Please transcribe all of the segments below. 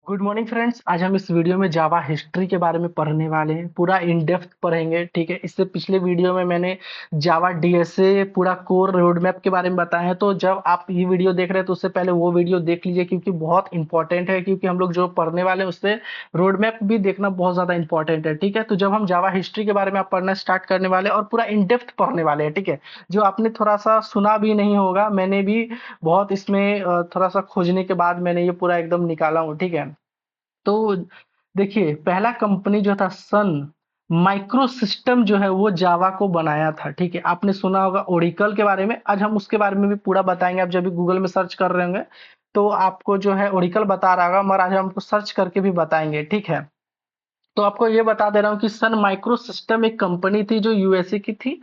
Good morning friends. आज हम इस वीडियो में जावा हिस्ट्री के बारे में पढ़ने वाले हैं। पूरा इन डेप्थ पढ़ेंगे, ठीक है। इससे पिछले वीडियो में मैंने जावा डीएसए पूरा कोर रोड मैप के बारे में बताया है। तो जब आप ये वीडियो देख रहे हैं तो उससे पहले वो वीडियो देख लीजिए, क्योंकि बहुत इंपॉर्टेंट है। क्योंकि हम लोग जो पढ़ने वाले हैं उससे रोड मैप भी देखना बहुत ज़्यादा इंपॉर्टेंट है, ठीक है। तो जब हम जावा हिस्ट्री के बारे में आप पढ़ना स्टार्ट करने वाले हैं और पूरा इन डेप्थ पढ़ने वाले हैं, ठीक है। जो आपने थोड़ा सा सुना भी नहीं होगा, मैंने भी बहुत इसमें थोड़ा सा खोजने के बाद मैंने ये पूरा एकदम निकाला हूँ, ठीक है। तो देखिए, पहला कंपनी जो था सन माइक्रो सिस्टम जो है वो जावा को बनाया था, ठीक है। आपने सुना होगा ओरिकल के बारे में। आज हम उसके बारे में भी पूरा बताएंगे। आप जब भी गूगल में सर्च कर रहे होंगे तो आपको जो है ओरिकल बता रहा होगा, मगर आज हम आपको सर्च करके भी बताएंगे, ठीक है। तो आपको ये बता दे रहा हूँ कि सन माइक्रो सिस्टम एक कंपनी थी जो यूएसए की थी,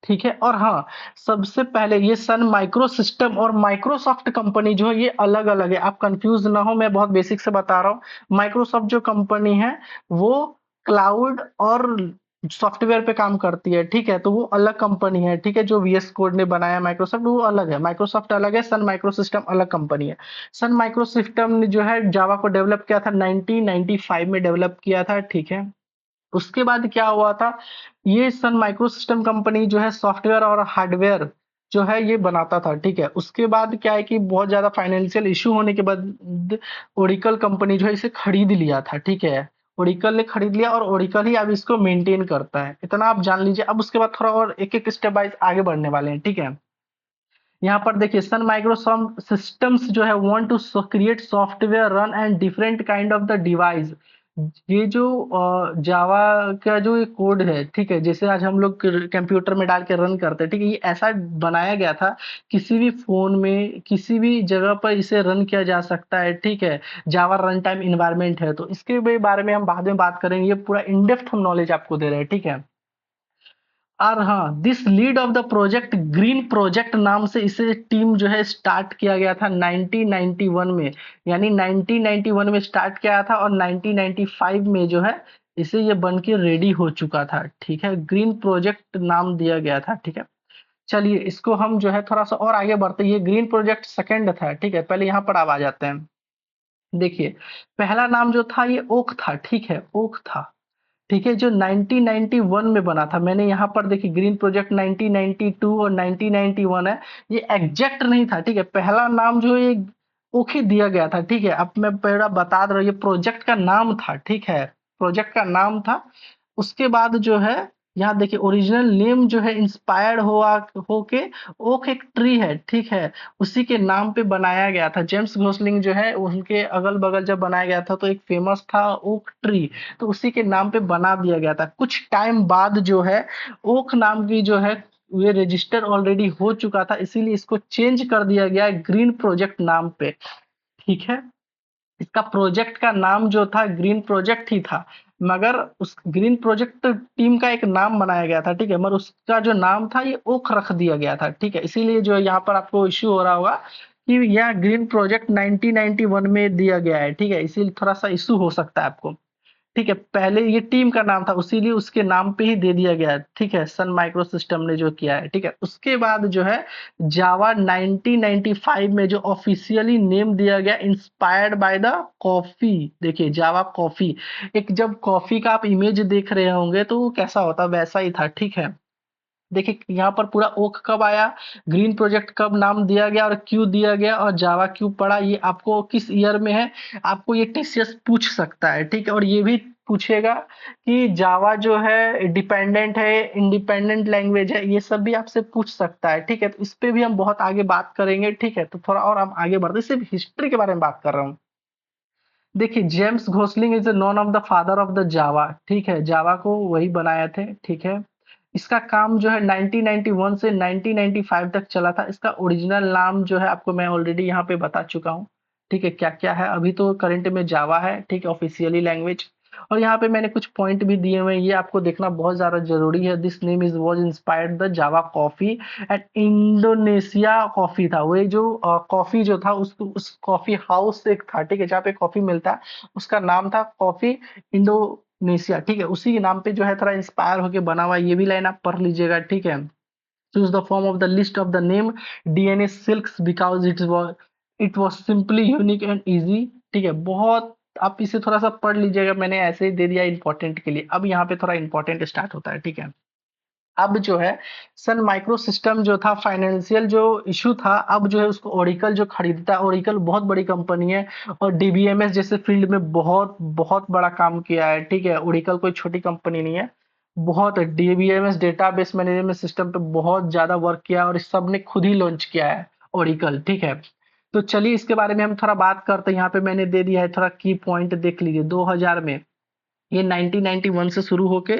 ठीक है। और हाँ, सबसे पहले ये सन माइक्रो सिस्टम और माइक्रोसॉफ्ट कंपनी जो है ये अलग अलग है। आप कंफ्यूज ना हो, मैं बहुत बेसिक से बता रहा हूँ। माइक्रोसॉफ्ट जो कंपनी है वो क्लाउड और सॉफ्टवेयर पे काम करती है, ठीक है। तो वो अलग कंपनी है, ठीक है। जो वीएस कोड ने बनाया माइक्रोसॉफ्ट वो अलग है, माइक्रोसॉफ्ट अलग है, सन माइक्रो सिस्टम अलग कंपनी है। सन माइक्रो सिस्टम ने जो है जावा को डेवलप किया था 1995 में डेवलप किया था, ठीक है। उसके बाद क्या हुआ था, ये सन माइक्रो सिस्टम कंपनी जो है सॉफ्टवेयर और हार्डवेयर जो है ये बनाता था, ठीक है। उसके बाद क्या है कि बहुत ज्यादा फाइनेंशियल इशू होने के बाद ओरिकल कंपनी जो है इसे खरीद लिया था, ठीक है। ओरिकल ने खरीद लिया और ओरिकल ही अब इसको मेंटेन करता है। इतना आप जान लीजिए। अब उसके बाद थोड़ा और एक एक स्टेप वाइज आगे बढ़ने वाले हैं, ठीक है। यहाँ पर देखिए, सन माइक्रोसॉफ्ट सिस्टम्स जो है want to create software run and different kind of the device. ये जो जावा का जो ये कोड है, ठीक है, जैसे आज हम लोग कंप्यूटर में डाल के रन करते हैं, ठीक है, ये ऐसा बनाया गया था किसी भी फोन में किसी भी जगह पर इसे रन किया जा सकता है, ठीक है। जावा रन टाइम इन्वायरमेंट है, तो इसके बारे में हम बाद में बात करेंगे। ये पूरा इन डेप्थ हम नॉलेज आपको दे रहे हैं, ठीक है। और हाँ, this lead of the project green project नाम से इसे टीम जो है स्टार्ट किया गया था 1991 में। यानी 1991 में स्टार्ट किया था और 1995 में जो है इसे ये बन के रेडी हो चुका था, ठीक है। ग्रीन प्रोजेक्ट नाम दिया गया था, ठीक है। चलिए, इसको हम जो है थोड़ा सा और आगे बढ़ते हैं। ये ग्रीन प्रोजेक्ट सेकंड था, ठीक है। पहले यहाँ पर आ जाते हैं। देखिए, पहला नाम जो था ये ओक था, ठीक है, ओक था, ठीक है। जो 1991 में बना था, मैंने यहाँ पर देखिए ग्रीन प्रोजेक्ट 1992 और 1991 है। ये एग्जैक्ट नहीं था, ठीक है। पहला नाम जो ये ओके दिया गया था, ठीक है। अब मैं पहला बता दे रहा हूँ, ये प्रोजेक्ट का नाम था, ठीक है। प्रोजेक्ट का नाम था। उसके बाद जो है यहाँ देखिए ओरिजिनल नेम जो है इंस्पायर्ड हुआ होके ओक एक ट्री है, ठीक है, उसी के नाम पे बनाया गया था। जेम्स घोसलिंग जो है उनके अगल बगल जब बनाया गया था तो एक फेमस था ओक ट्री, तो उसी के नाम पे बना दिया गया था। कुछ टाइम बाद जो है ओक नाम की जो है ये रजिस्टर ऑलरेडी हो चुका था, इसीलिए इसको चेंज कर दिया गया है ग्रीन प्रोजेक्ट नाम पे, ठीक है। इसका प्रोजेक्ट का नाम जो था ग्रीन प्रोजेक्ट ही था, मगर उस ग्रीन प्रोजेक्ट टीम का एक नाम बनाया गया था, ठीक है। मगर उसका जो नाम था ये ओक रख दिया गया था, ठीक है। इसीलिए जो यहाँ पर आपको इश्यू हो रहा होगा कि यह ग्रीन प्रोजेक्ट 1991 में दिया गया है, ठीक है। इसीलिए थोड़ा सा इश्यू हो सकता है आपको, ठीक है। पहले ये टीम का नाम था, उसीलिए उसके नाम पे ही दे दिया गया है, ठीक है। सन माइक्रो सिस्टम ने जो किया है, ठीक है। उसके बाद जो है जावा 1995 में जो ऑफिशियली नेम दिया गया इंस्पायर्ड बाय द कॉफी। देखिए, जावा कॉफी, एक जब कॉफी का आप इमेज देख रहे होंगे तो वो कैसा होता वैसा ही था, ठीक है। देखिए, यहाँ पर पूरा ओक कब आया, ग्रीन प्रोजेक्ट कब नाम दिया गया और क्यों दिया गया और जावा क्यों पड़ा, ये आपको किस ईयर में है, आपको ये टीसीएस पूछ सकता है, ठीक है। और ये भी पूछेगा कि जावा जो है डिपेंडेंट है, इंडिपेंडेंट लैंग्वेज है, ये सब भी आपसे पूछ सकता है, ठीक है। तो इस पे भी हम बहुत आगे बात करेंगे, ठीक है। तो थोड़ा और हम आगे बढ़ते हैं, सिर्फ हिस्ट्री के बारे में बात कर रहा हूँ। देखिए, James Gosling is known of the father of the Java, ठीक है। जावा को वही बनाए थे, ठीक है। इसका काम जो है 1991 से 1995 तक चला था। इसका ओरिजिनल नाम जो है आपको मैं ऑलरेडी यहाँ पे बता चुका हूँ, ठीक है, क्या क्या है। अभी तो करंट में जावा है, ठीक है, ऑफिशियली लैंग्वेज। और यहाँ पे मैंने कुछ पॉइंट भी दिए हुए हैं, ये आपको देखना बहुत ज्यादा जरूरी है। This name is was inspired the Java coffee and Indonesia coffee था। वो जो कॉफी जो था उस कॉफी हाउस एक था, ठीक है, जहाँ पे कॉफी मिलता है, उसका नाम था कॉफी इंडोनेशिया, ठीक है। उसी के नाम पे जो है थोड़ा इंस्पायर होके बना हुआ है। ये भी लाइन आप पढ़ लीजिएगा, ठीक है। Choose the form of the list of the name DNA silks because it was simply unique and easy, ठीक है। बहुत आप इसे थोड़ा-सा पढ़ लीजिएगा, मैंने ऐसे ही दे दिया इम्पोर्टेंट के लिए। अब यहाँ पे थोड़ा इम्पोर्टेंट स्टार्ट होता है, ठीक है? अब जो है सन माइक्रो सिस्टम जो था फाइनेंशियल जो इश्यू था, अब जो है उसको ओरेकल जो खरीदता है। ओरेकल बहुत बड़ी कंपनी है और डीबीएमएस जैसे फील्ड में बहुत बहुत बड़ा काम किया है, ठीक है? ओरेकल कोई छोटी कंपनी नहीं है, बहुत डीबीएमएस डेटाबेस मैनेजमेंट सिस्टम पे बहुत ज्यादा वर्क किया है और इस सब ने खुद ही लॉन्च किया है ओरेकल, ठीक है? तो चलिए इसके बारे में हम थोड़ा बात करते हैं। यहाँ पे मैंने दे दिया है, थोड़ा की पॉइंट देख लीजिए। 2000 में ये 1991 से शुरू होके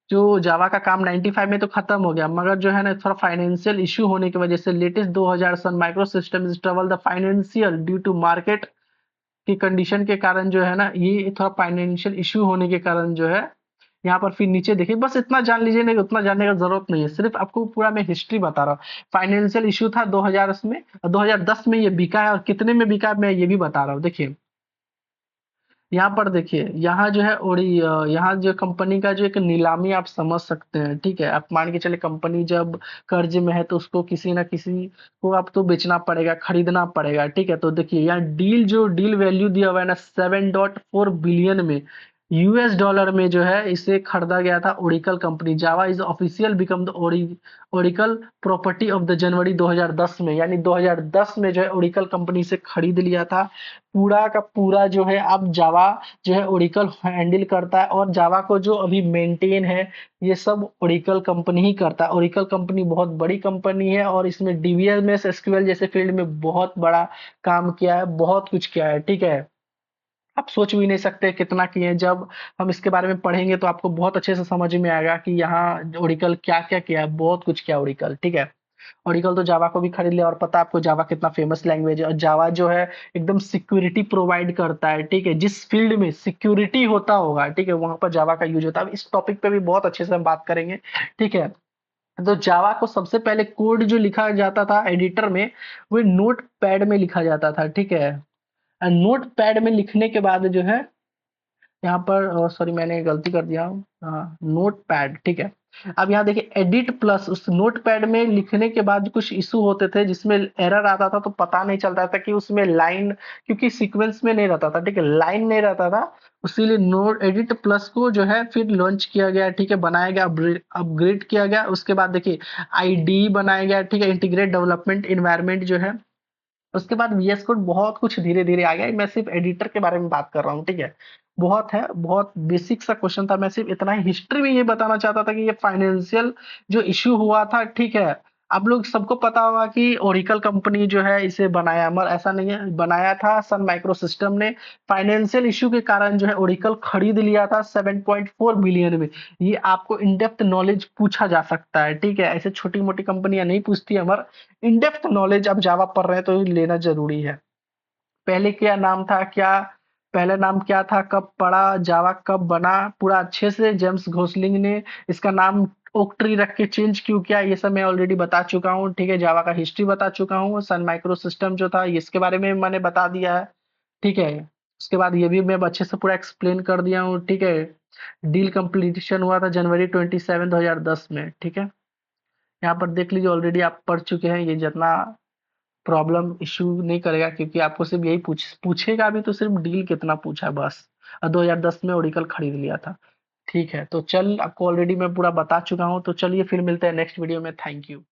जो जावा का काम 95 में तो खत्म हो गया, मगर जो है ना थोड़ा फाइनेंशियल इश्यू होने की वजह से latest 2000 Sun micro system trouble the financial due to market की कंडीशन के कारण जो है ना, ये थोड़ा फाइनेंशियल इश्यू होने के कारण जो है यहाँ पर फिर नीचे देखिए। बस इतना जान लीजिए, नहीं उतना जानने का जरूरत नहीं है, सिर्फ आपको पूरा मैं हिस्ट्री बता रहा हूँ। फाइनेंशियल इश्यू था 2000 में, 2010 में ये बिका है और कितने में बिका है मैं ये भी बता रहा हूँ। देखिए यहाँ पर देखिए, यहाँ जो है यहाँ जो कंपनी का जो एक नीलामी आप समझ सकते हैं, ठीक है? आप मान के चले कंपनी जब कर्ज में है तो उसको किसी ना किसी को आप तो बेचना पड़ेगा, खरीदना पड़ेगा, ठीक है? तो देखिए यहाँ डील वैल्यू दिया हुआ है ना 7.4 बिलियन में, यूएस डॉलर में जो है इसे खरीदा गया था। Oracle company Java is official become the Oracle property of the January 2010 में, यानी 2010 में जो है ओरिकल कंपनी से खरीद लिया था। पूरा का पूरा जो है अब जावा जो है ओरेकल हैंडल करता है और जावा को जो अभी मेंटेन है ये सब ओरेकल कंपनी ही करता है। ओरेकल कंपनी बहुत बड़ी कंपनी है और इसमें डीबीएमएस एसक्यूएल जैसे फील्ड में बहुत बड़ा काम किया है, बहुत कुछ किया है, ठीक है? आप सोच भी नहीं सकते कितना किए हैं। जब हम इसके बारे में पढ़ेंगे तो आपको बहुत अच्छे से समझ में आएगा कि यहाँ ओरेकल क्या क्या किया है, बहुत कुछ किया ओरेकल, ठीक है? ओरेकल तो जावा को भी खरीद लिया और पता है आपको जावा कितना फेमस लैंग्वेज है। और जावा जो है एकदम सिक्योरिटी प्रोवाइड करता है, ठीक है? जिस फील्ड में सिक्योरिटी होता होगा, ठीक है, वहां पर जावा का यूज होता है। अब इस टॉपिक पे भी बहुत अच्छे से हम बात करेंगे, ठीक है? तो जावा को सबसे पहले कोड जो लिखा जाता था एडिटर में, वो नोट पैड में लिखा जाता था, ठीक है? नोट पैड में लिखने के बाद जो है यहाँ पर सॉरी मैंने गलती कर दिया, हाँ नोट पैड, ठीक है? अब यहाँ देखिए एडिट प्लस, उस नोट पैड में लिखने के बाद कुछ इशू होते थे जिसमें एरर आता था, तो पता नहीं चलता था कि उसमें लाइन, क्योंकि सीक्वेंस में नहीं रहता था, ठीक है? लाइन नहीं रहता था, इसीलिए नोट एडिट प्लस को जो है फिर लॉन्च किया गया, ठीक है? बनाया गया, अपग्रेड किया गया। उसके बाद देखिए आईडी बनाया गया, ठीक है? इंटीग्रेट डेवलपमेंट इन्वायरमेंट जो है। उसके बाद वीएस कोड बहुत कुछ धीरे धीरे आ गया। मैं सिर्फ एडिटर के बारे में बात कर रहा हूँ, ठीक है? बहुत है, बहुत बेसिक सा क्वेश्चन था। मैं सिर्फ इतना ही हिस्ट्री में ये बताना चाहता था कि ये फाइनेंशियल जो इश्यू हुआ था, ठीक है? आप लोग सबको पता होगा कि ओरिकल कंपनी जो है इसे बनाया, मगर ऐसा नहीं है, बनाया था सन माइक्रो सिस्टम ने। फाइनेंशियल इश्यू के कारण जो है ओरिकल खरीद लिया था 7.4 बिलियन में। ये आपको इन डेप्थ नॉलेज पूछा जा सकता है, ठीक है? ऐसे छोटी मोटी कंपनियां नहीं पूछती है, मगर इन डेप्थ नॉलेज अब जावा पढ़ रहे हैं तो ये लेना जरूरी है। पहले क्या नाम था, क्या पहला नाम क्या था, कब पड़ा, जावा कब बना, पूरा अच्छे से जेम्स घोसलिंग ने इसका नाम ओक ट्री रख के चेंज क्यों किया, ये सब मैं ऑलरेडी बता चुका हूँ, ठीक है? जावा का हिस्ट्री बता चुका हूँ। सन माइक्रो सिस्टम जो था इसके बारे में मैंने बता दिया है, ठीक है? उसके बाद ये भी मैं अच्छे से पूरा एक्सप्लेन कर दिया हूँ, ठीक है? डील कंप्लीशन हुआ था जनवरी 27 2010 में, ठीक है? यहाँ पर देख लीजिए ऑलरेडी आप पढ़ चुके हैं। ये जितना प्रॉब्लम इश्यू नहीं करेगा, क्योंकि आपको सिर्फ यही पूछेगा भी तो सिर्फ डील कितना पूछा है बस। और 2010 में ओरिकल खरीद लिया था, ठीक है? तो चल आपको ऑलरेडी मैं पूरा बता चुका हूँ, तो चलिए फिर मिलते हैं नेक्स्ट वीडियो में। Thank you.